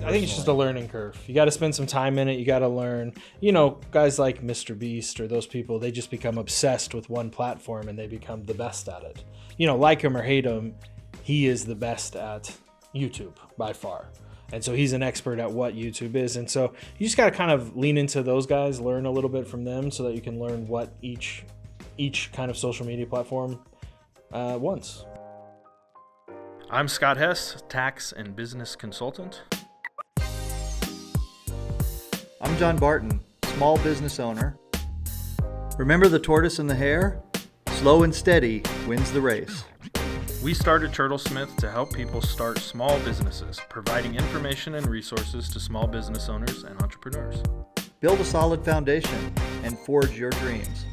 I think it's just a learning curve. You got to spend some time in it. You got to learn. You know, guys like Mr. Beast or those people, they just become obsessed with one platform and they become the best at it. You know, like him or hate him, he is the best at YouTube by far. And so he's an expert at what YouTube is. And so you just got to kind of lean into those guys, learn a little bit from them so that you can learn what each kind of social media platform wants. I'm Scott Hess, tax and business consultant. I'm John Barton, small business owner. Remember the tortoise and the hare? Slow and steady wins the race. We started Turtlesmith to help people start small businesses, providing information and resources to small business owners and entrepreneurs. Build a solid foundation and forge your dreams.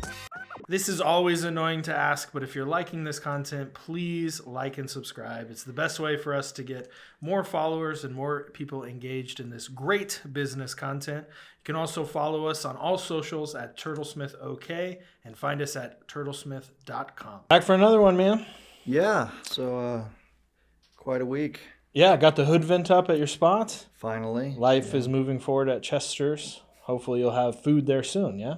This is always annoying to ask, but if you're liking this content, please like and subscribe. It's the best way for us to get more followers and more people engaged in this great business content. You can also follow us on all socials at TurtlesmithOK and find us at turtlesmith.com. Back for another one, man. Yeah, so quite a week. Yeah, got the hood vent up at your spot. Finally. Life is moving forward at Chester's. Hopefully you'll have food there soon, yeah?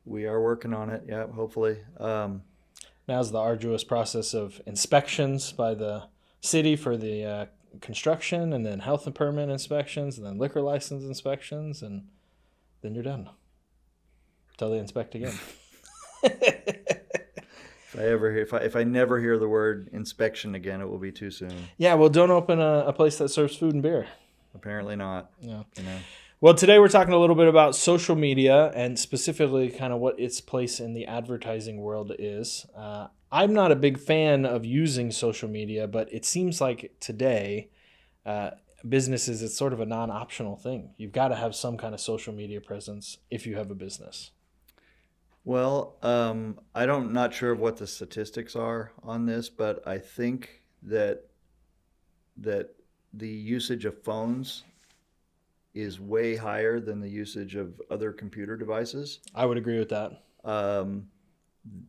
We are working on it, yeah, hopefully. Now's the arduous process of inspections by the city for the construction, and then health and permit inspections, and then liquor license inspections, and then you're done. Until they inspect again. If I never hear the word inspection again, it will be too soon. Yeah, well, don't open a place that serves food and beer. Apparently not. Yeah. You know. Well, today we're talking a little bit about social media and specifically kind of what its place in the advertising world is. I'm not a big fan of using social media, but it seems like today, businesses, it's sort of a non-optional thing. You've got to have some kind of social media presence if you have a business. Well, I'm not sure of what the statistics are on this, but I think that the usage of phones is way higher than the usage of other computer devices. I would agree with that.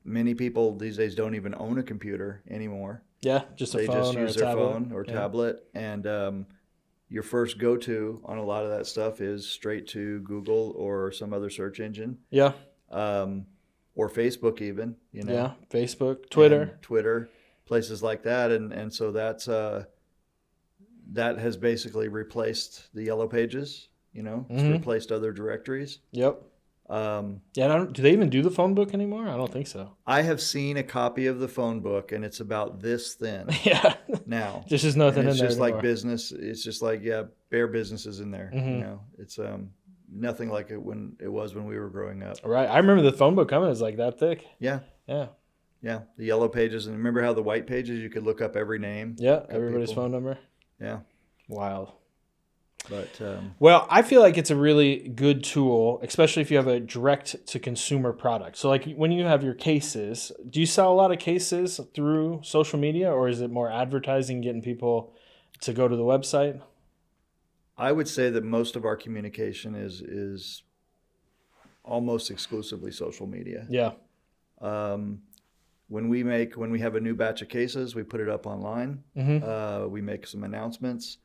Many people these days don't even own a computer anymore. Yeah, just a they phone just or use a their tablet. phone or tablet, and your first go-to on a lot of that stuff is straight to Google or some other search engine. Yeah. Or Facebook even, you know. Yeah, Facebook, Twitter, places like that, and so that's that has basically replaced the yellow pages. You know, it's replaced other directories. Yep. Do they even do the phone book anymore? I don't think so. I have seen a copy of the phone book, and it's about this thin. Yeah. Now. There's just nothing in there. It's just anymore. like business. It's just like bare businesses in there. You know, it's nothing like it was when we were growing up. Right. I remember the phone book coming. It was like that thick. Yeah. Yeah. Yeah. The yellow pages. And remember how the white pages, you could look up every name? Yeah. Everybody's phone number. Yeah. Wild. But well, I feel like it's a really good tool, especially if you have a direct-to-consumer product. So like when you have your cases, do you sell a lot of cases through social media, or is it more advertising, getting people to go to the website? I would say that most of our communication is almost exclusively social media. Yeah. When we have a new batch of cases, we put it up online. We make some announcements.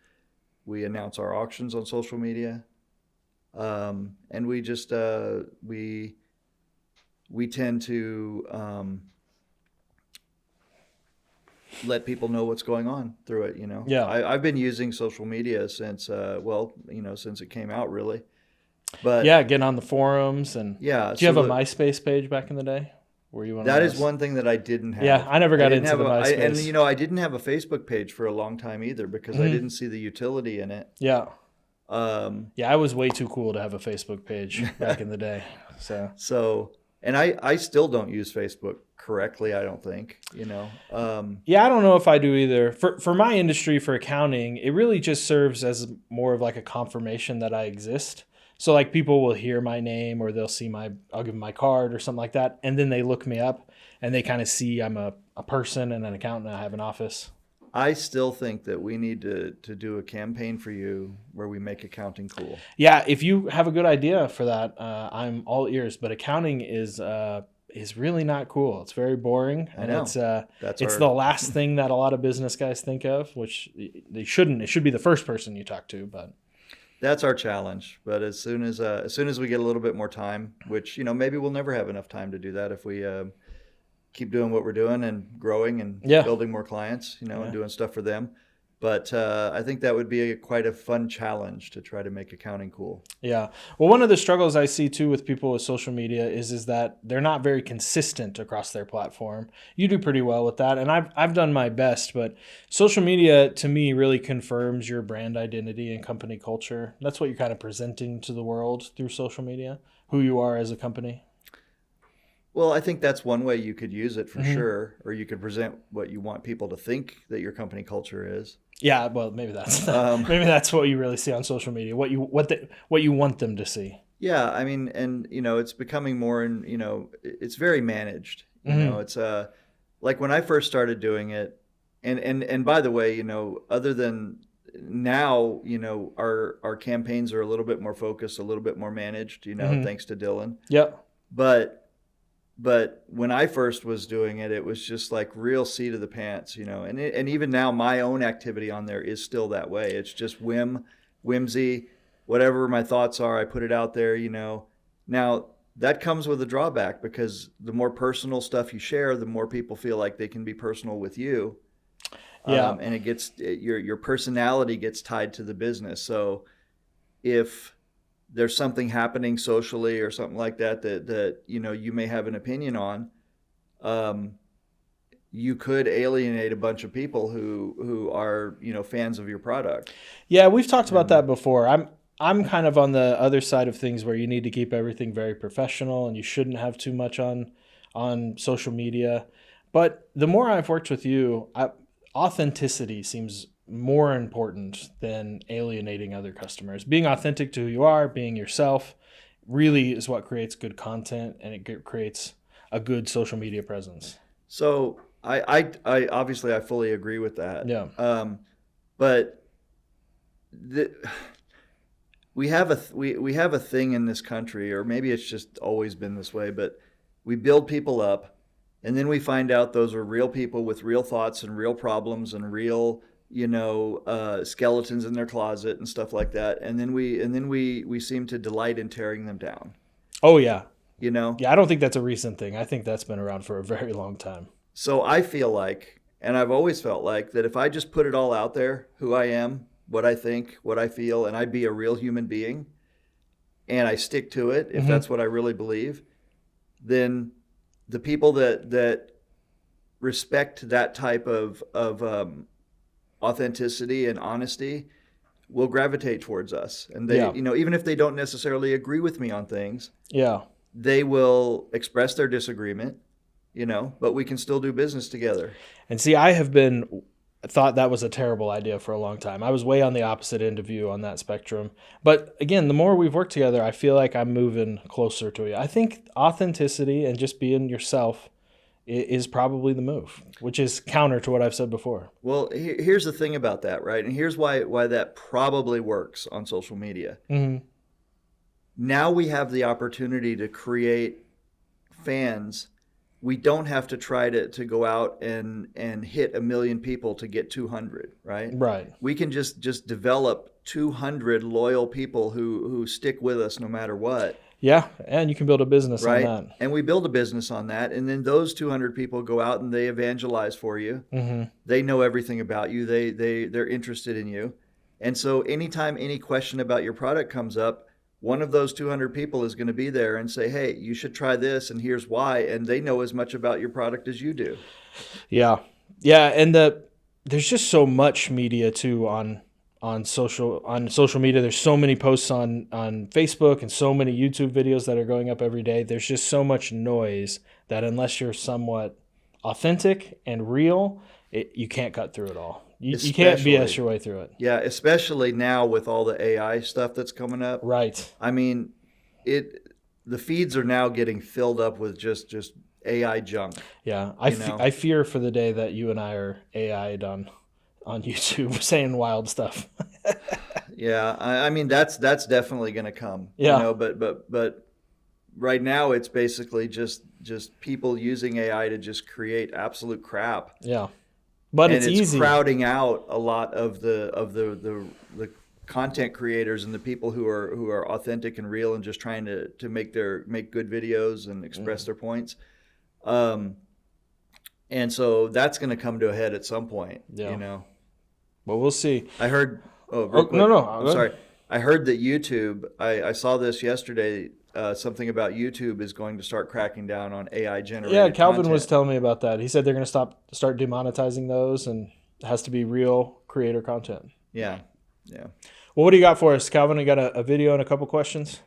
We announce our auctions on social media, and we just we tend to let people know what's going on through it. You know. Yeah. I've been using social media since since it came out, really. But yeah, getting on the forums and yeah. Do you have a MySpace page back in the day? Were you one of That those? Is one thing that I didn't have. Yeah, I never got into the MySpace. And I didn't have a Facebook page for a long time either because I didn't see the utility in it. Yeah. I was way too cool to have a Facebook page back in the day. So, and I still don't use Facebook correctly, I don't think, you know. Yeah, I don't know if I do either. For my industry, for accounting, it really just serves as more of like a confirmation that I exist. So like people will hear my name or they'll see I'll give them my card or something like that. And then they look me up and they kind of see I'm a person and an accountant and I have an office. I still think that we need to do a campaign for you where we make accounting cool. Yeah, if you have a good idea for that, I'm all ears. But accounting is really not cool. It's very boring. I know. It's the last thing that a lot of business guys think of, which they shouldn't. It should be the first person you talk to, but... That's our challenge. But as soon as we get a little bit more time, which, maybe we'll never have enough time to do that if we keep doing what we're doing and growing and Yeah. building more clients, Yeah. and doing stuff for them. But I think that would be quite a fun challenge to try to make accounting cool. Yeah. Well, one of the struggles I see too with people with social media is that they're not very consistent across their platform. You do pretty well with that, and I've done my best, but social media to me really confirms your brand identity and company culture. That's what you're kind of presenting to the world through social media, who you are as a company. Well, I think that's one way you could use it for Mhm. sure, or you could present what you want people to think that your company culture is. Yeah, well, maybe that's Um, maybe that's what you really see on social media. What you want them to see. Yeah, I mean, and it's becoming more, and it's very managed. Mhm. It's like when I first started doing it, and by the way, other than now, our campaigns are a little bit more focused, a little bit more managed, Mhm. thanks to Dylan. Yep. But when I first was doing it, it was just like real seat of the pants, and even now my own activity on there is still that way. It's just whimsy, whatever my thoughts are, I put it out there, Now that comes with a drawback because the more personal stuff you share, the more people feel like they can be personal with you. Yeah. And your personality gets tied to the business. So if there's something happening socially or something like that you may have an opinion on, you could alienate a bunch of people who are fans of your product. Yeah, we've talked about And that before. I'm kind of on the other side of things where you need to keep everything very professional and you shouldn't have too much on social media. But the more I've worked with you, authenticity seems more important than alienating other customers. Being authentic to who you are, being yourself, really is what creates good content, and it creates a good social media presence. so I obviously I fully agree with that. Yeah. But the, we have a thing in this country, or maybe it's just always been this way, but we build people up, and then we find out those are real people with real thoughts and real problems and real skeletons in their closet and stuff like that, and then we seem to delight in tearing them down. Oh yeah. You know, Yeah, I don't think that's a recent thing. I think that's been around for a very long time. So I feel like, and I've always felt like, that if I just put it all out there, who I am, what I think, what I feel, and I be a real human being, and I stick to it, if Mhm. that's what I really believe, then the people that respect that type of authenticity and honesty will gravitate towards us. And they, Yeah. Even if they don't necessarily agree with me on things, Yeah. they will express their disagreement, but we can still do business together. And see, thought that was a terrible idea for a long time. I was way on the opposite end of you on that spectrum. But again, the more we've worked together, I feel like I'm moving closer to you. I think authenticity and just being yourself is probably the move, which is counter to what I've said before. Well, here's the thing about that, right? And here's why that probably works on social media. Mm-hmm. Now we have the opportunity to create fans. We don't have to try to go out and hit 1 million people to get 200, right? Right. We can just develop 200 loyal people who stick with us no matter what. Yeah, and you can build a business Right? on that. And we build a business on that, and then those 200 people go out and they evangelize for you. Mm-hmm. They know everything about you. They're interested in you. And so anytime any question about your product comes up, one of those 200 people is going to be there and say, hey, you should try this, and here's why. And they know as much about your product as you do. Yeah. Yeah, and there's just so much media too on social media. There's so many posts on Facebook and so many YouTube videos that are going up every day. There's just so much noise that unless you're somewhat authentic and real, you can't cut through it all. You can't BS your way through it. Yeah, especially now with all the AI stuff that's coming up. Right. I mean, the feeds are now getting filled up with just AI junk. Yeah, I fear for the day that you and I are AI'd on YouTube saying wild stuff. Yeah, I mean that's definitely going to come. Yeah. But right now it's basically just people using AI to just create absolute crap. Yeah, but and it's easy. crowding out a lot of the content creators and the people who are authentic and real and just trying to make good videos and express their points. And so that's going to come to a head at some point, Yeah. you know. Well, we'll see. I heard. Oh, real quick. No. I'm sorry. I heard that YouTube. I saw this yesterday. Something about YouTube is going to start cracking down on AI generated. Yeah, Calvin content. was telling me about that. He said they're going to start demonetizing those, and it has to be real creator content. Yeah. Well, what do you got for us, Calvin? You got a video and a couple questions?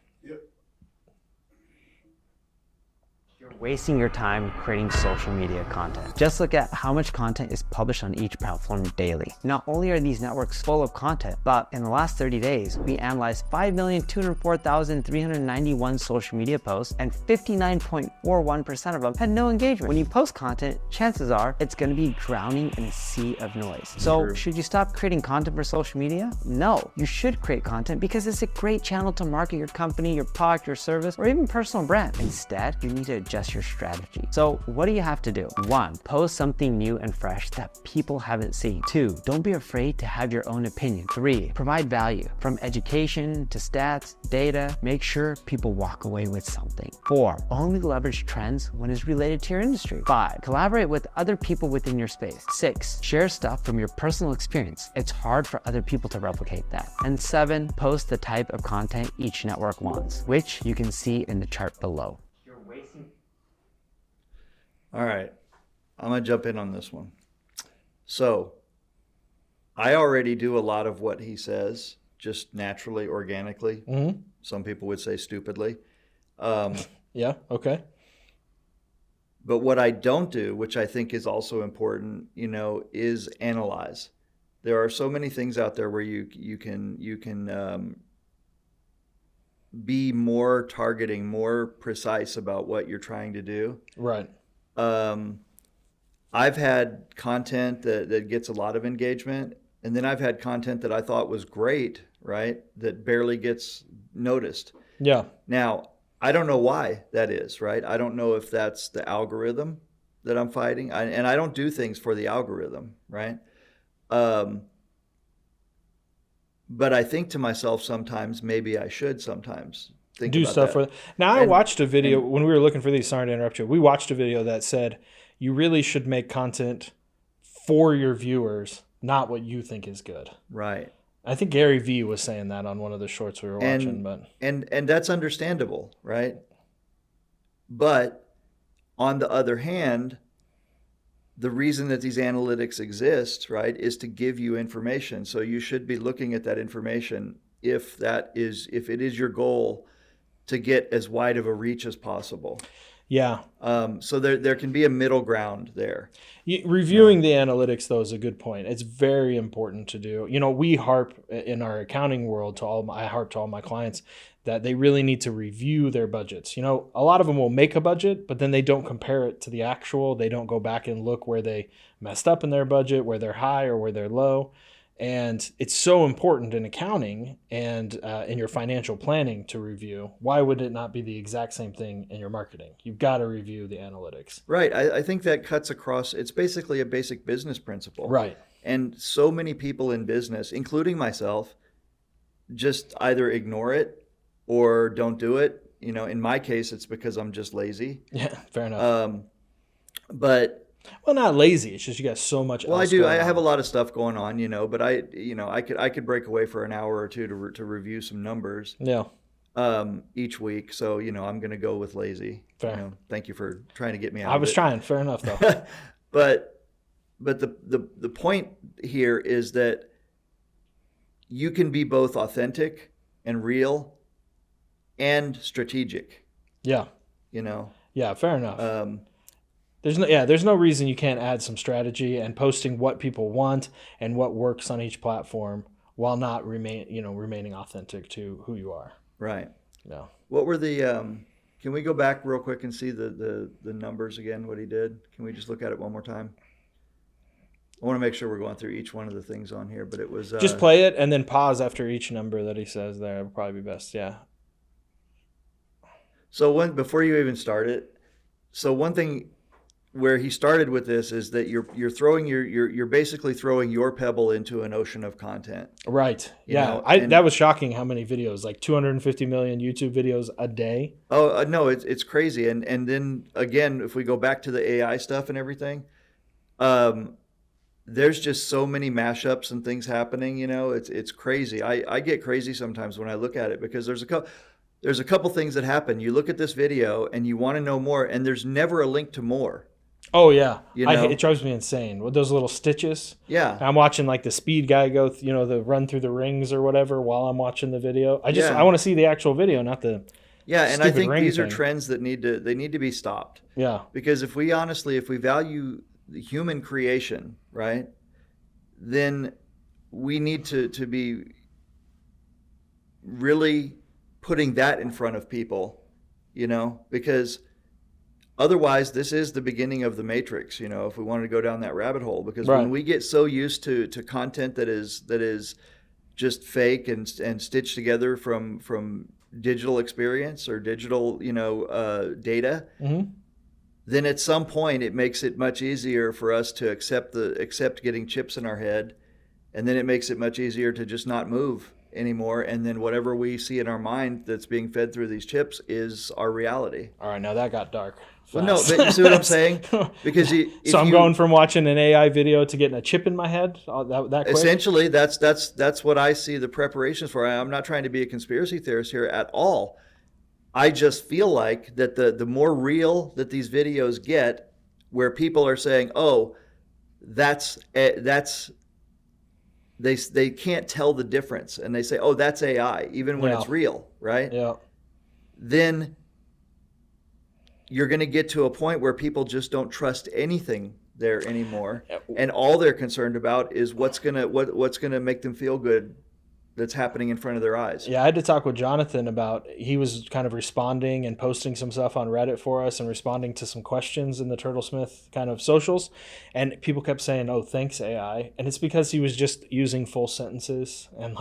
Wasting your time creating social media content. Just look at how much content is published on each platform daily. Not only are these networks full of content, but in the last 30 days, we analyzed 5,204,391 social media posts, and 59.41% of them had no engagement. When you post content, chances are it's going to be drowning in a sea of noise. So should you stop creating content for social media? No, you should create content because it's a great channel to market your company, your product, your service, or even personal brand. Instead, you need to adjust your strategy. So what do you have to do? 1, post something new and fresh that people haven't seen. 2, don't be afraid to have your own opinion. 3, provide value from education to stats, data. Make sure people walk away with something. 4, only leverage trends when it's related to your industry. 5, collaborate with other people within your space. 6, share stuff from your personal experience. It's hard for other people to replicate that. And 7, post the type of content each network wants, which you can see in the chart below. All right. I'm going to jump in on this one. So I already do a lot of what he says, just naturally, organically. Mm-hmm. Some people would say stupidly. Yeah, okay. But what I don't do, which I think is also important, is analyze. There are so many things out there where you can be more targeting, more precise about what you're trying to do. Right. I've had content that gets a lot of engagement, and then I've had content that I thought was great, right, that barely gets noticed. Yeah. Now, I don't know why that is, right? I don't know if that's the algorithm that I'm fighting, and I don't do things for the algorithm, right? But I think to myself sometimes, maybe I should sometimes think do about stuff that. for. Now, I watched a video when we were looking for these. Sorry to interrupt you. We watched a video that said you really should make content for your viewers, not what you think is good. Right. I think Gary Vee was saying that on one of the shorts we were watching. And that's understandable, right? But on the other hand, the reason that these analytics exist, right, is to give you information. So you should be looking at that information if it is your goal to get as wide of a reach as possible. Yeah. So there can be a middle ground there. Reviewing the analytics, though, is a good point. It's very important to do. We harp in our accounting world I harp to all my clients that they really need to review their budgets. A lot of them will make a budget, but then they don't compare it to the actual. They don't go back and look where they messed up in their budget, where they're high or where they're low. And it's so important in accounting and in your financial planning to review. Why would it not be the exact same thing in your marketing? You've got to review the analytics. Right. I think that cuts across. It's basically a basic business principle. Right. And so many people in business, including myself, just either ignore it or don't do it. In my case, it's because I'm just lazy. Yeah, fair enough. Well, not lazy. It's just you got so much. Well, I do. I have a lot of stuff going on, but I could break away for an hour or two to review some numbers. Yeah. Each week. So, I'm going to go with lazy. Fair. Thank you for trying to get me out. I was trying. Fair enough, though. But the point here is that you can be both authentic and real and strategic. Yeah. Yeah. Fair enough. There's no reason you can't add some strategy and posting what people want and what works on each platform while not remaining authentic to who you are. Right. Yeah. What were the can we go back real quick and see the numbers again, what he did? Can we just look at it one more time? I want to make sure we're going through each one of the things on here, but it was just play it and then pause after each number that he says there. Would probably be best. Yeah. So before you even start it, so one thing where he started with this is that you're basically throwing your pebble into an ocean of content. Right. You Yeah. know, and- That was shocking how many videos, like 250 million YouTube videos a day. Oh no, it's crazy. And then again, if we go back to the AI stuff and everything, there's just so many mashups and things happening. You know, it's crazy. I get crazy sometimes when I look at it because there's a couple things that happen. You look at this video and you want to know more, and there's never a link to more. Oh yeah, You know? it drives me insane with those little stitches. Yeah. I'm watching like the speed guy go, the run through the rings or whatever while I'm watching the video. Yeah. I want to see the actual video, not the Yeah, and I stupid think ring these are thing. trends that need to be stopped. Yeah, Because if we value the human creation, right, then we need to be really putting that in front of people, because otherwise this is the beginning of the Matrix, if we wanted to go down that rabbit hole. Because Right. when we get so used to content that is just fake and stitched together from digital experience or digital, data, then at some point it makes it much easier for us to accept getting chips in our head, and then it makes it much easier to just not move anymore, and then whatever we see in our mind that's being fed through these chips is our reality. all right, now that got dark. Well, no, fast. but you see what I'm saying? Because So I'm going from watching an AI video to getting a chip in my head that quick? essentially that's what I see the preparations for. I'm not trying to be a conspiracy theorist here at all. I just feel like that the more real that these videos get, where people are saying, "Oh, that's they can't tell the difference," and they say, "Oh, that's AI," even when Yeah. it's real, right? Yeah. Then you're going to get to a point where people just don't trust anything there anymore, and all they're concerned about is what's gonna make them feel good that's happening in front of their eyes. Yeah, I had to talk with Jonathan about, he was kind of responding and posting some stuff on Reddit for us and responding to some questions in the Turtlesmith kind of socials. And people kept saying, "Oh, thanks AI." And it's because he was just using full sentences and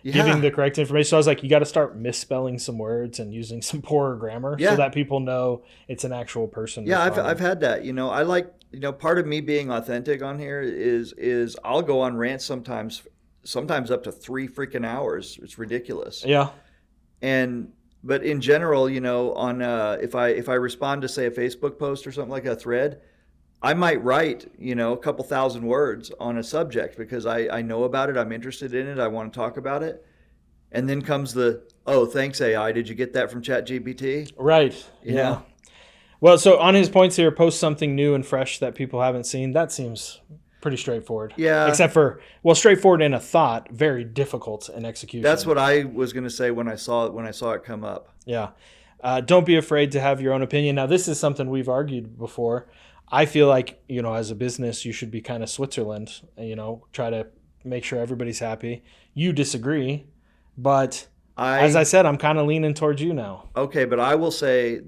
giving the correct information. So I was like, you got to start misspelling some words and using some poorer grammar Yeah. so that people know it's an actual person. Yeah, responding. I've had that. I like, part of me being authentic on here is I'll go on rants sometimes up to 3 freaking hours. It's ridiculous. Yeah. But in general, on if I respond to, say, a Facebook post or something like a thread, I might write, a couple thousand words on a subject because I know about it, I'm interested in it, I want to talk about it. And then comes the, "Oh, thanks AI, did you get that from ChatGPT?" Right. You yeah. know? Well, so on his points here, post something new and fresh that people haven't seen. That seems pretty straightforward. Yeah. Except for, straightforward in a thought, very difficult in execution. That's what I was going to say when I saw it come up. Yeah. Don't be afraid to have your own opinion. Now, this is something we've argued before. I feel like, as a business, you should be kind of Switzerland, try to make sure everybody's happy. You disagree, but as I said, I'm kind of leaning towards you now. Okay, but I will say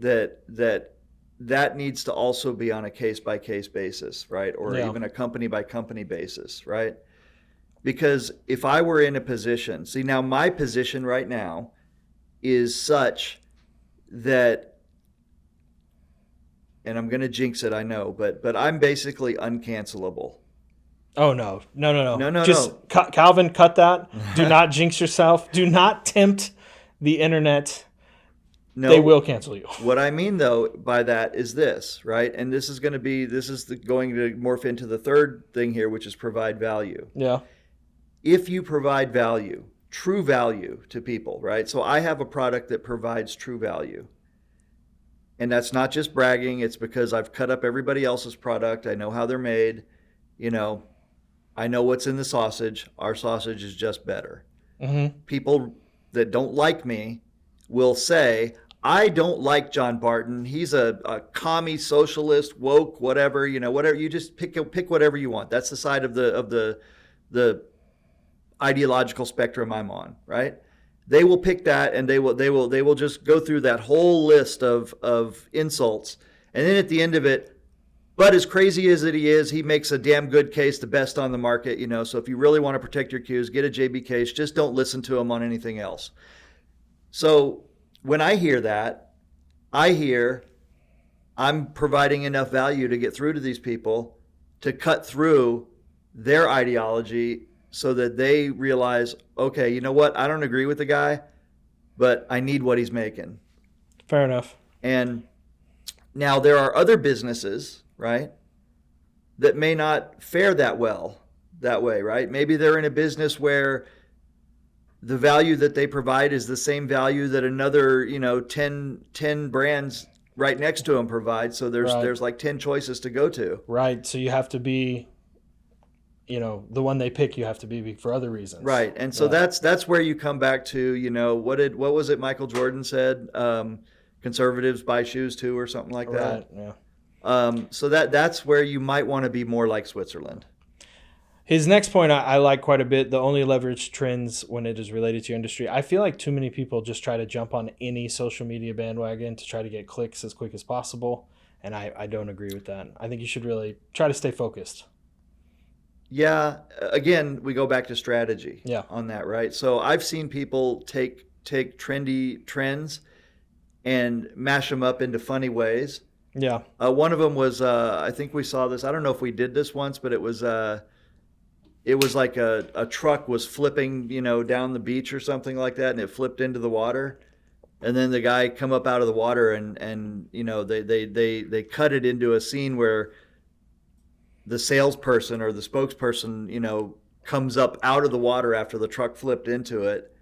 that needs to also be on a case-by-case basis, right? Or even a company-by-company basis, right? Because if I were in a position, see, now my position right now is such that, and I'm going to jinx it, I know, but I'm basically uncancelable. Oh, no. No. Just Calvin, cut that. Do not jinx yourself. Do not tempt the internet. No, they will cancel you. What I mean, though, by that is this, right? And this is going to morph into the third thing here, which is provide value. Yeah. If you provide value, true value to people, right? So I have a product that provides true value. And that's not just bragging. It's because I've cut up everybody else's product. I know how they're made. I know what's in the sausage. Our sausage is just better. Mm-hmm. People that don't like me will say, "I don't like John Barton. He's a commie, socialist, woke, whatever. Whatever. You just pick whatever you want. That's the side of the ideological spectrum I'm on, right?" They will pick that, and they will just go through that whole list of insults, and then at the end of it, but as crazy as he is, he makes a damn good case, the best on the market. So if you really want to protect your cues, get a JB case. Just don't listen to him on anything else. So when I hear that, I hear, I'm providing enough value to get through to these people to cut through their ideology so that they realize, okay, you know what? I don't agree with the guy, but I need what he's making. Fair enough. And now there are other businesses, right, that may not fare that well that way, right? Maybe they're in a business where the value that they provide is the same value that another, 10 brands right next to them provide. So there's like 10 choices to go to. Right. So you have to be, the one they pick, you have to be for other reasons. Right. And so that's where you come back to, what was it Michael Jordan said? Conservatives buy shoes too, or something like that. Right. Yeah. So that's where you might want to be more like Switzerland. His next point I like quite a bit. The only leverage trends when it is related to your industry. I feel like too many people just try to jump on any social media bandwagon to try to get clicks as quick as possible. And I don't agree with that. I think you should really try to stay focused. Yeah. Again, we go back to strategy on that, right? So I've seen people take trendy trends and mash them up into funny ways. Yeah. One of them was, I think we saw this. I don't know if we did this once, but it was like a truck was flipping, down the beach or something like that, and it flipped into the water. And then the guy come up out of the water and they cut it into a scene where the salesperson or the spokesperson, comes up out of the water after the truck flipped into it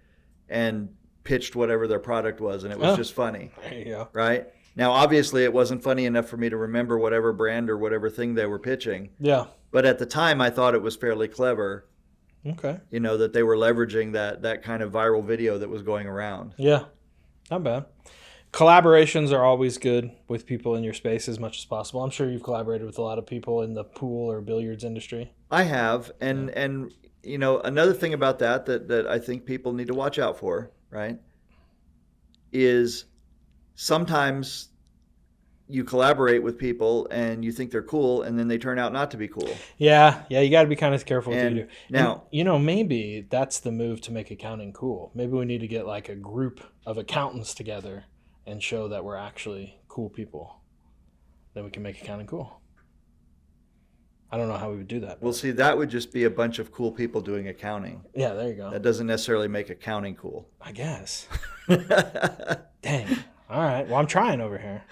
and pitched whatever their product was, and it was just funny. There you go. Right? Now, obviously, it wasn't funny enough for me to remember whatever brand or whatever thing they were pitching. Yeah. But at the time, I thought it was fairly clever. Okay. That they were leveraging that kind of viral video that was going around. Yeah. Not bad. Collaborations are always good with people in your space as much as possible. I'm sure you've collaborated with a lot of people in the pool or billiards industry. I have. And another thing about that I think people need to watch out for, right, is sometimes you collaborate with people and you think they're cool, and then they turn out not to be cool. Yeah, you got to be kind of careful with what you do. Now, and, maybe that's the move to make accounting cool. Maybe we need to get like a group of accountants together and show that we're actually cool people. Then we can make accounting cool. I don't know how we would do that. Well, see, that would just be a bunch of cool people doing accounting. Yeah, there you go. That doesn't necessarily make accounting cool. I guess. Dang. All right. Well, I'm trying over here.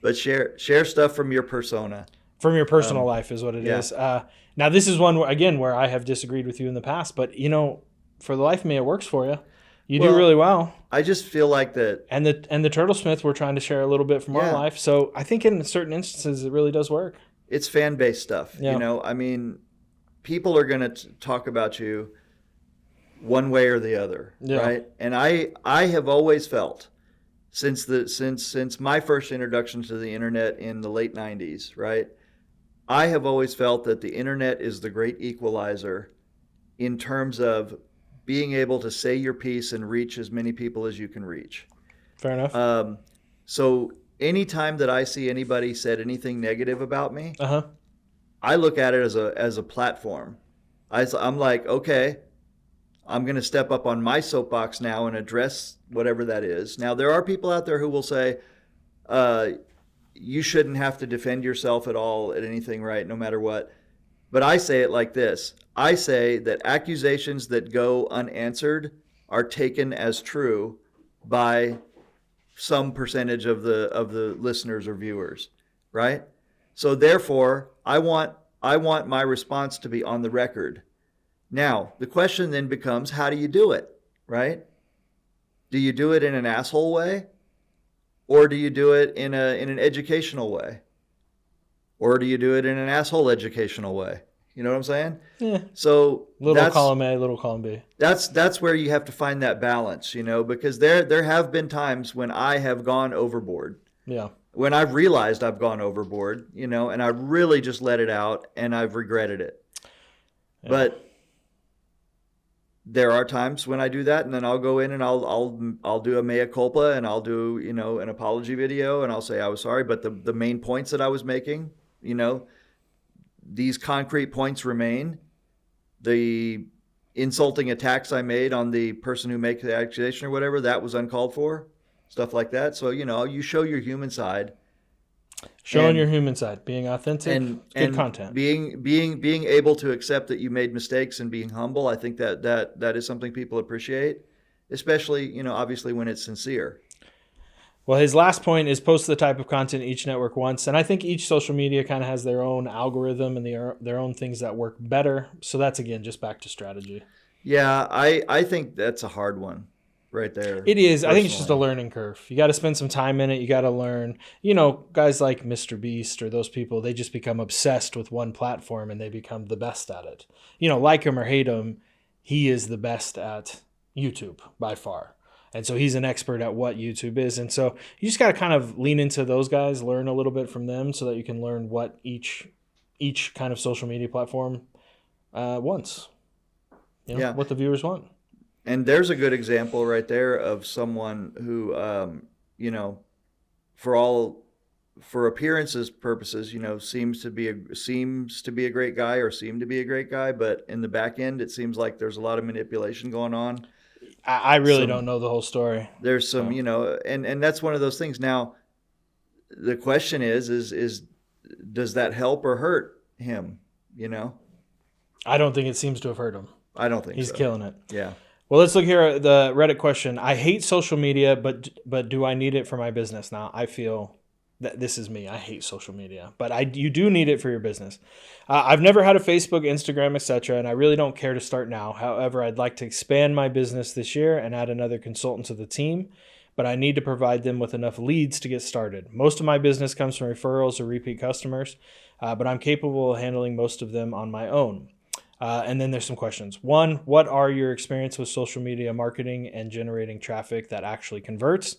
But share stuff from your persona. From your personal life is what it is. Now, this is one, again, where I have disagreed with you in the past. But, for the life of me, it works for you. You do really well. I just feel like that. And the Turtlesmith, we're trying to share a little bit from our life. So I think in certain instances, it really does work. It's fan-based stuff. Yeah. People are going to talk about you one way or the other, right? And I have always felt since my first introduction to the internet in the late 90s, right? I have always felt that the internet is the great equalizer in terms of being able to say your piece and reach as many people as you can reach. Fair enough. So anytime that I see anybody said anything negative about me, Uh-huh. I look at it as a platform. I'm like, okay, I'm going to step up on my soapbox now and address whatever that is. Now, there are people out there who will say, you shouldn't have to defend yourself at all at anything, right, no matter what. But I say it like this. I say that accusations that go unanswered are taken as true by some percentage of the listeners or viewers, right? So therefore, I want my response to be on the record. Now, the question then becomes, how do you do it, right? Do you do it in an asshole way? Or do you do it in an educational way? Or do you do it in an asshole educational way? You know what I'm saying? Yeah. So little column A, little column B. That's where you have to find that balance, because there have been times when I have gone overboard. Yeah. When I've realized I've gone overboard, and I really just let it out and I've regretted it. Yeah. But there are times when I do that, and then I'll go in and I'll do a mea culpa, and I'll do, an apology video, and I'll say I was sorry, but the main points that I was making, these concrete points remain. The insulting attacks I made on the person who made the accusation or whatever, that was uncalled for, stuff like that. So, you show your human side. Showing And- your human side, being authentic, good content. being able to accept that you made mistakes and being humble. I think that is something people appreciate, especially, obviously when it's sincere. Well, his last point is post the type of content each network wants. And I think each social media kind of has their own algorithm and their own things that work better. So that's, again, just back to strategy. Yeah, I think that's a hard one right there. It is. I think it's just a personally. learning curve. You got to spend some time in it. You got to learn. Guys like Mr. Beast or those people, they just become obsessed with one platform and they become the best at it. Like him or hate him, he is the best at YouTube by far. And so he's an expert at what YouTube is. And so you just got to kind of lean into those guys, learn a little bit from them so that you can learn what each kind of social media platform wants. Yeah. What the viewers want. And there's a good example right there of someone who, for appearances purposes, seems to be a great guy or seemed to be a great guy, but in the back end, it seems like there's a lot of manipulation going on. I really don't know the whole story. There's some, and that's one of those things. Now, the question is does that help or hurt him? I don't think it seems to have hurt him. I don't think He's so. killing it. Yeah. Well, let's look here at the Reddit question. I hate social media, but do I need it for my business? Now, I feel that this is me. I hate social media, but you do need it for your business. I've never had a Facebook, Instagram, etc., and I really don't care to start now. However, I'd like to expand my business this year and add another consultant to the team, but I need to provide them with enough leads to get started. Most of my business comes from referrals or repeat customers, but I'm capable of handling most of them on my own. And then there's some questions. 1, what are your experience with social media marketing and generating traffic that actually converts?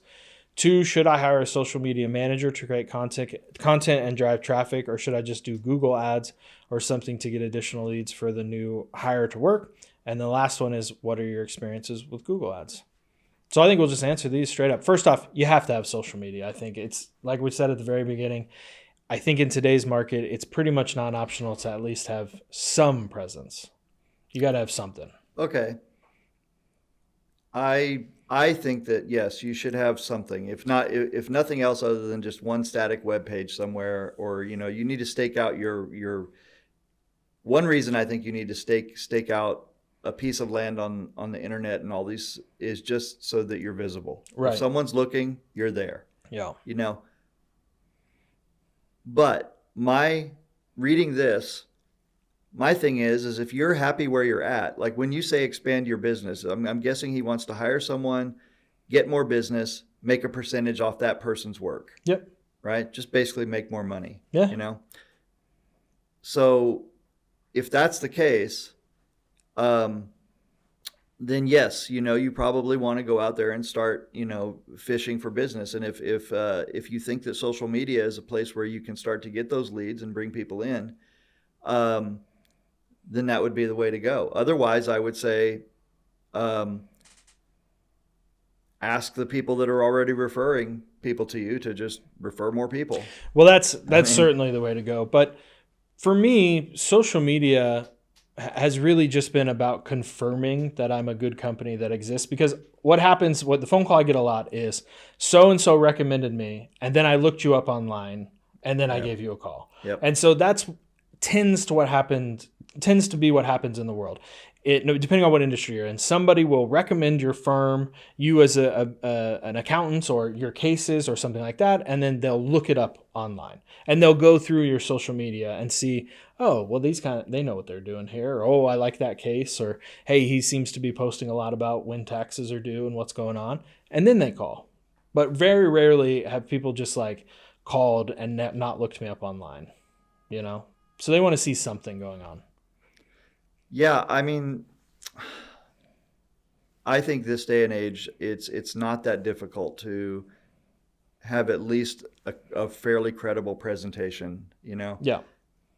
2, should I hire a social media manager to create content and drive traffic, or should I just do Google ads or something to get additional leads for the new hire to work? And the last one is, what are your experiences with Google ads? So I think we'll just answer these straight up. First off, you have to have social media. I think it's like we said at the very beginning. I think in today's market, it's pretty much non-optional to at least have some presence. You got to have something. Okay. I think that yes, you should have something. If nothing else other than just one static web page somewhere, or you need to stake out your. One reason I think you need to stake out a piece of land on the internet and all these is just so that you're visible. Right. If someone's looking, you're there. Yeah. But reading this, my thing is if you're happy where you're at, like when you say expand your business, I'm guessing he wants to hire someone, get more business, make a percentage off that person's work. Yep. Right? Just basically make more money. Yeah. So if that's the case, then yes, you probably want to go out there and start, fishing for business. And if you think that social media is a place where you can start to get those leads and bring people in, then that would be the way to go. Otherwise, I would say, ask the people that are already referring people to you to just refer more people. Well, that's certainly the way to go. But for me, social media has really just been about confirming that I'm a good company that exists. Because what the phone call I get a lot is, so-and-so recommended me, and then I looked you up online, and then I gave you a call. Yep. And so tends to be what happens in the world. Depending on what industry you're in, somebody will recommend your firm, you as an accountant, or your cases or something like that, and then they'll look it up online and they'll go through your social media and see, oh, well, they know what they're doing here. Or, oh, I like that case, or hey, he seems to be posting a lot about when taxes are due and what's going on, and then they call. But very rarely have people just like called and not looked me up online, So they want to see something going on. Yeah, I mean, I think this day and age, it's not that difficult to have at least a fairly credible presentation, Yeah.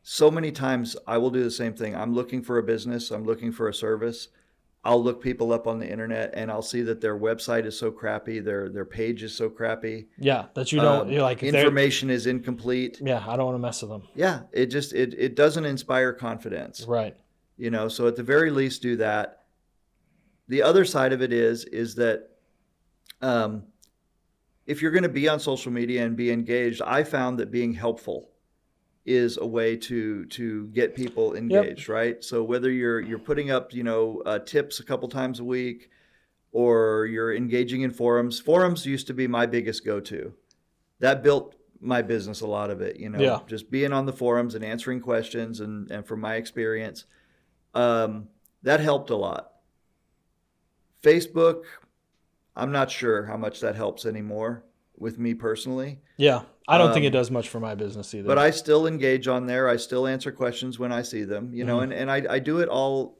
So many times I will do the same thing. I'm looking for a business. I'm looking for a service. I'll look people up on the internet and I'll see that their website is so crappy. Their page is so crappy. Yeah. That you don't, you're like, information is incomplete. Yeah. I don't want to mess with them. Yeah. It doesn't inspire confidence. Right. So at the very least do that. The other side of it is that if you're going to be on social media and be engaged, I found that being helpful is a way to get people engaged, right? So whether you're putting up, tips a couple times a week, or you're engaging in forums. Forums used to be my biggest go-to. That built my business, a lot of it, just being on the forums and answering questions, and from my experience, that helped a lot. Facebook, I'm not sure how much that helps anymore with me personally. Yeah, I don't think it does much for my business either. But I still engage on there. I still answer questions when I see them, and I do it all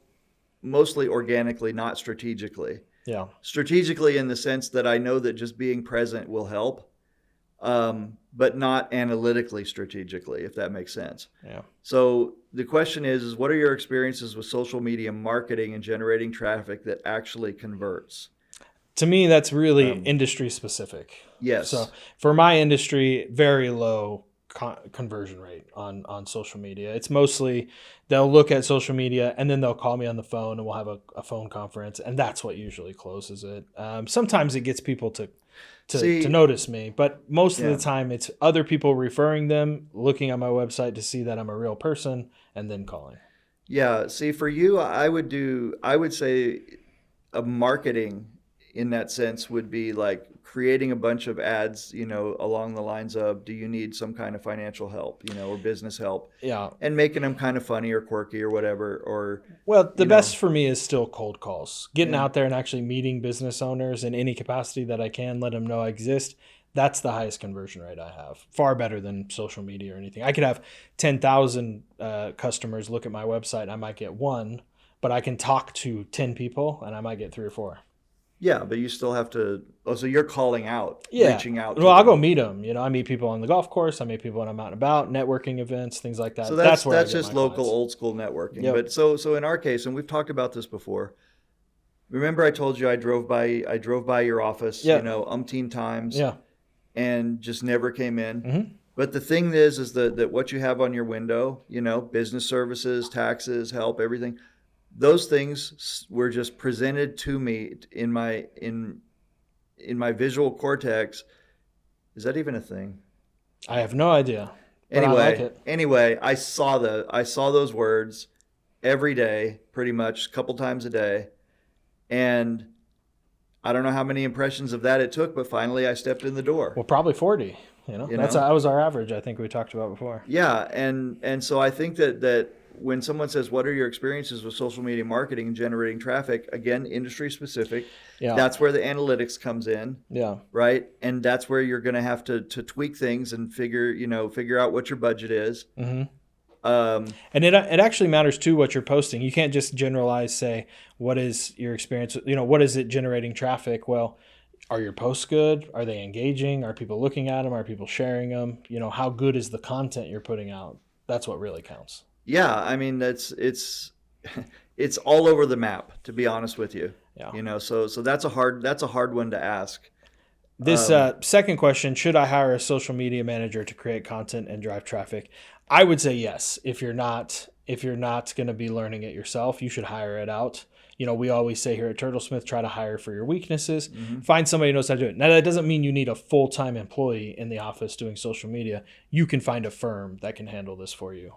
mostly organically, not strategically. Yeah. Strategically in the sense that I know that just being present will help, but not analytically strategically, if that makes sense. Yeah. So the question is what are your experiences with social media marketing and generating traffic that actually converts? To me, that's really industry specific. Yes. So for my industry, very low conversion rate on social media. It's mostly they'll look at social media and then they'll call me on the phone and we'll have a phone conference, and that's what usually closes it. Sometimes it gets people to notice me, but most of the time it's other people referring them, looking at my website to see that I'm a real person, and then calling. Yeah. See, for you, I would say a marketing in that sense would be like creating a bunch of ads, along the lines of, do you need some kind of financial help, or business help? Yeah. And making them kind of funny or quirky or whatever. Or well, the best for me is still cold calls, getting out there and actually meeting business owners in any capacity that I can, let them know I exist. That's the highest conversion rate I have. Far better than social media or anything. I could have 10,000 customers look at my website and I might get one, but I can talk to 10 people and I might get 3 or 4. Yeah, but you still have to. Oh, so you're calling out, reaching out. Well, I'll go meet them. I meet people on the golf course. I meet people when I'm out and about, networking events, things like that. So that's where just local, clients. old school networking. Yep. But so in our case, and we've talked about this before. Remember, I told you I drove by your office, umpteen times, and just never came in. Mm-hmm. But the thing is that what you have on your window, business services, taxes, help, everything. Those things were just presented to me in my visual cortex. Is that even a thing? I have no idea. Anyway, I like it. Anyway, I saw those words every day, pretty much a couple times a day, and I don't know how many impressions of that it took, but finally I stepped in the door. Well, probably 40. That was our average. I think we talked about before. Yeah, and so I think that when someone says, what are your experiences with social media marketing and generating traffic? Again, industry specific. Yeah. That's where the analytics comes in. Yeah. Right. And that's where you're going to have to tweak things and figure out what your budget is. Mm-hmm. And it actually matters too what you're posting. You can't just generalize, say, what is your experience? What is it generating traffic? Well, are your posts good? Are they engaging? Are people looking at them? Are people sharing them? How good is the content you're putting out? That's what really counts. Yeah, I mean it's all over the map, to be honest with you. Yeah. So that's a hard one to ask. This second question, should I hire a social media manager to create content and drive traffic? I would say yes. If you're not going to be learning it yourself, you should hire it out. We always say here at Turtlesmith, try to hire for your weeknesses. Mm-hmm. Find somebody who knows how to do it. Now, that doesn't mean you need a full-time employee in the office doing social media. You can find a firm that can handle this for you.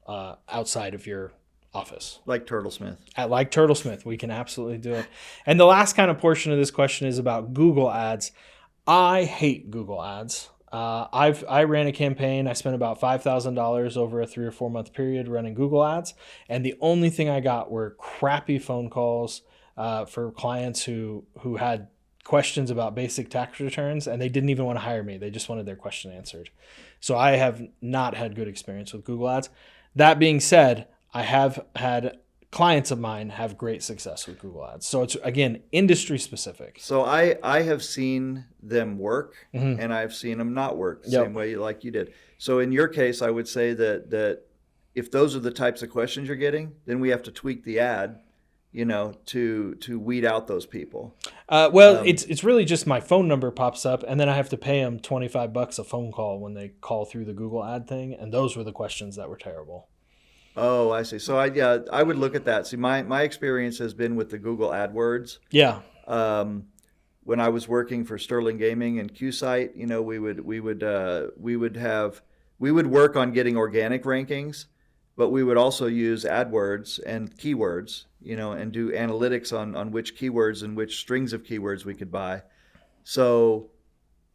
Outside of your office. Like Turtlesmith. Like Turtlesmith, we can absolutely do it. And the last kind of portion of this question is about Google Ads. I hate Google Ads. I ran a campaign. I spent about $5,000 over a 3 or 4 month period running Google Ads. And the only thing I got were crappy phone calls for clients who had questions about basic tax returns, and they didn't even want to hire me. They just wanted their question answered. So I have not had good experience with Google Ads. That being said, I have had clients of mine have great success with Google Ads. So it's, again, industry specific. So I have seen them work, mm-hmm. and I've seen them not work the yep. same way like you did. So in your case, I would say that if those are the types of questions you're getting, then we have to tweak the ad, to weed out those people. It's really just my phone number pops up, and then I have to pay them $25 a phone call when they call through the Google ad thing. And those were the questions that were terrible. Oh, I see. So I would look at that. See, my experience has been with the Google AdWords. Yeah. when I was working for Sterling Gaming and QSite, you know, we would work on getting organic rankings, but we would also use AdWords and keywords, you know, and do analytics on which keywords and which strings of keywords we could buy. So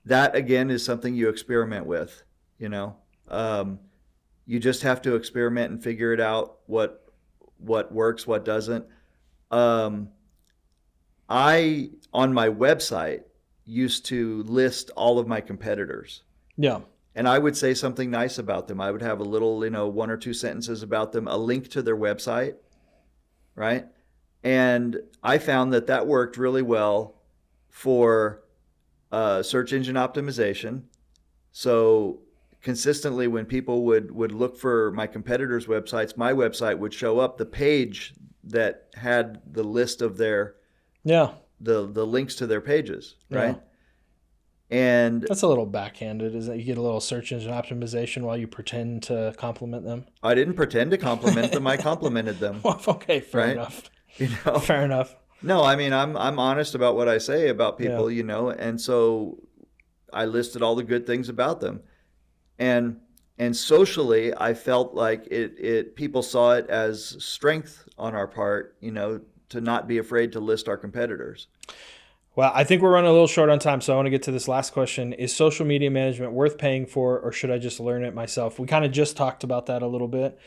that again is something you experiment with, you know. You just have to experiment and figure it out what works, what doesn't. I, on my website, used to list all of my competitors. Yeah. And I would say something nice about them. I would have a little, you know, 1 or 2 sentences about them, a link to their website, right? And I found that worked really well for search engine optimization. So consistently when people would look for my competitors' websites, my website would show up, the page that had the list of their the links to their pages, right? Yeah. And that's a little backhanded, isn't it? You get a little search engine optimization while you pretend to compliment them. I didn't pretend to compliment them. I complimented them. Well, okay, fair right? enough. You know? Fair enough. No, I mean, I'm honest about what I say about people, you know, and so I listed all the good things about them. And socially, I felt like it people saw it as strength on our part, you know, to not be afraid to list our competitors. Well, I think we're running a little short on time, so I want to get to this last question. Is social media management worth paying for, or should I just learn it myself? We kind of just talked about that a little bit.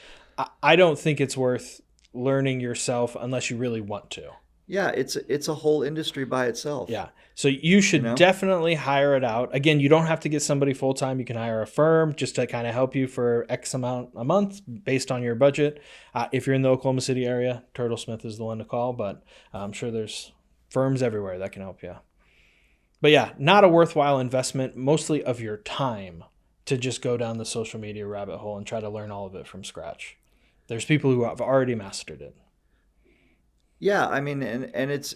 I don't think it's worth learning yourself unless you really want to. Yeah, it's a whole industry by itself. Yeah. So you should definitely hire it out. Again, you don't have to get somebody full-time. You can hire a firm just to kind of help you for X amount a month based on your budget. If you're in the Oklahoma City area, Turtlesmith is the one to call, but I'm sure there's firms everywhere that can help you. But yeah, not a worthwhile investment, mostly of your time, to just go down the social media rabbit hole and try to learn all of it from scratch. There's people who have already mastered it. Yeah, I mean, and it's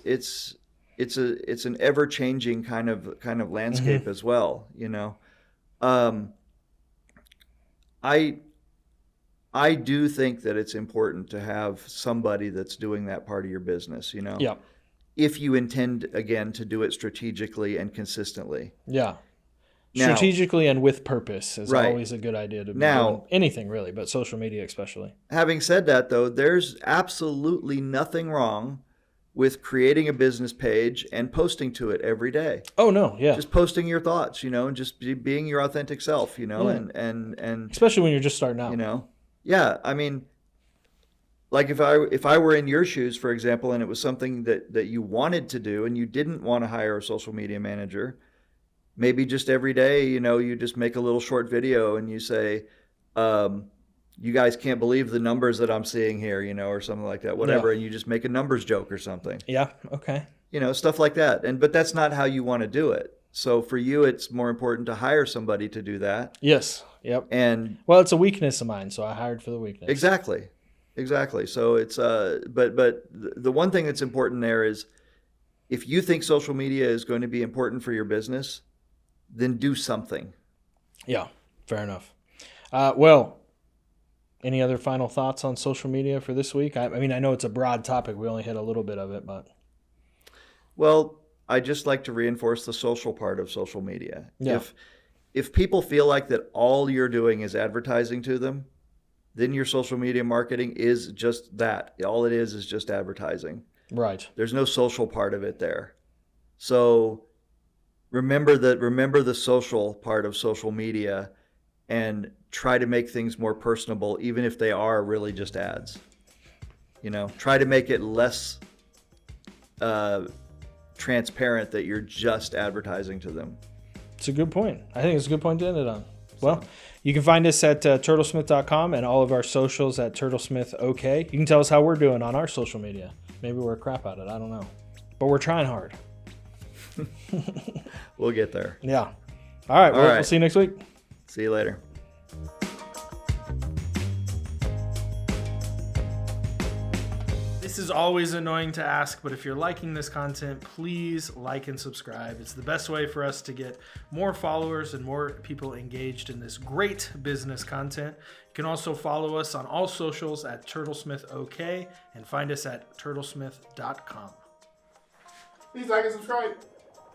an ever-changing kind of landscape as well, you know. I do think that it's important to have somebody that's doing that part of your business, you know. Yeah. If you intend, again, to do it strategically and consistently. Yeah. Now, strategically and with purpose is right. always a good idea to be now, doing anything really, but social media especially. Having said that, though, there's absolutely nothing wrong with creating a business page and posting to it every day. Oh no, yeah. Just posting your thoughts, you know, and just being your authentic self, you know, and especially when you're just starting out. You know. Yeah, I mean, like if I were in your shoes, for example, and it was something that you wanted to do and you didn't want to hire a social media manager, maybe just every day, you know, you just make a little short video and you say, you guys can't believe the numbers that I'm seeing here, you know, or something like that, whatever. Yeah. And you just make a numbers joke or something. Yeah. Okay. You know, stuff like that. But that's not how you want to do it. So for you, it's more important to hire somebody to do that. Yes. Yep. And well, it's a weakness of mine, so I hired for the weakness. Exactly. So it's, but the one thing that's important there is if you think social media is going to be important for your business, then do something. Yeah, fair enough. Well, any other final thoughts on social media for this week? I mean, I know it's a broad topic. We only hit a little bit of it, but. Well, I just like to reinforce the social part of social media. Yeah. If people feel like that all you're doing is advertising to them, then your social media marketing is just that. All it is just advertising. Right. There's no social part of it there. So remember the social part of social media and try to make things more personable, even if they are really just ads. You know, try to make it less transparent that you're just advertising to them. It's a good point. I think it's a good point to end it on. Well, you can find us at turtlesmith.com and all of our socials at turtlesmithok. You can tell us how we're doing on our social media. Maybe we're crap at it. I don't know. But we're trying hard. We'll get there. Yeah. All right. We'll see you next week. See you later. This is always annoying to ask, but if you're liking this content, please like and subscribe. It's the best way for us to get more followers and more people engaged in this great business content. You can also follow us on all socials at TurtlesmithOK and find us at turtlesmith.com. Please like and subscribe.